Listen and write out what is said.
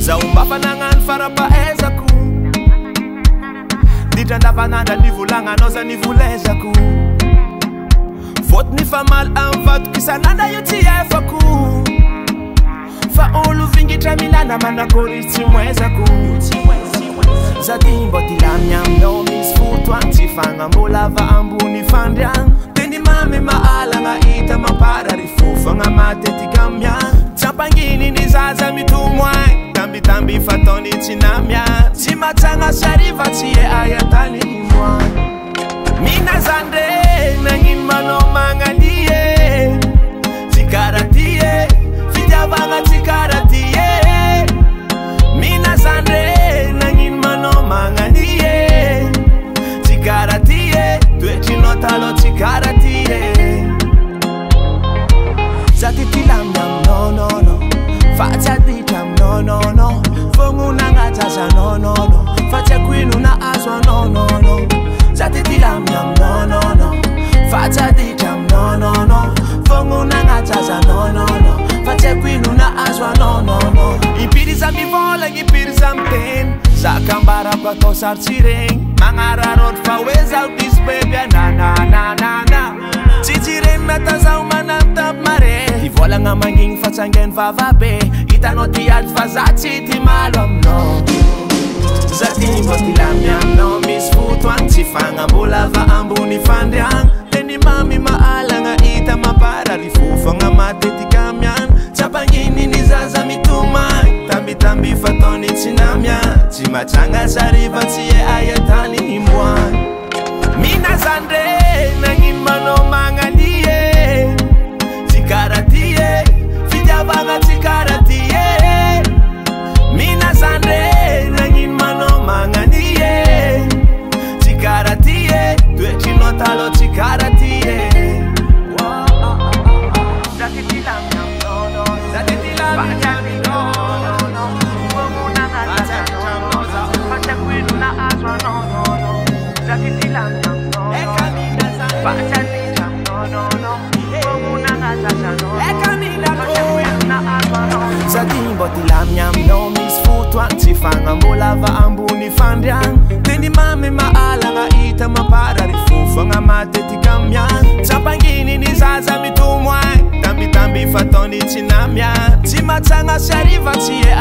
Zaumbafanangan farapaezaku Dijandafananda nivulanganoza nivulezaku Vot ni famal ang vat kisananda yutiefaku Fa olu vingitra milana manakoritsi mwezaku Zatimbo tilamnyam no misfutuan Tifanga va ambuni fandrian Tendi mame maala nga ita mapara rifufa nga mate tikamyan Champangini ni zaza mitumwai Tambi fatoni tinamya Timatanga shariva tie ayatani imwa Mina zande nangin mano mangalie Tikaratie Fidavanga tikaratie Mina zande nangin mano mangalie Tikaratie Tuetinotalo tikaratie Zatitilam no Fatia ditam no Funguna ngataza no Fatia kwinuna aswa no Zatitilam no Fatia ditam no Funguna ngataza no Fatia kwinuna aswa no Impirisa mi vola impirisa mten Sakambara kwa kosar tireng Mangararot fa without this baby na Titiren matazaw manatap mare Ivola nga manging fatsangen vavabe Itanoti at fazati ti malom no Zatimbo tilamyam no misfutuan Tifanga mulava ambuni fandriang Teni mami maala nga ita mapara Rifufa nga mate tikamyan Chapangini ni zaza mitumay Tambi fatoni tinamya Timachanga sariva tiye ayatani himwan Mina zande nangin mano mangalie Tikaratie Fidavanga tikaratie Mina zande nangin mano mangalie Tikaratie Tuechinotalo tikaratie Zatitilam no Zatitilam no Zatimbo tilamnyam no misfutuan Tifanga mulava ambuni fandriang Tendi mame maala nga ita mapara Rifufa nga mate tikamyan Champangini ni zaza mitumwai Tambi fatoni tinamya Timatanga shariva tie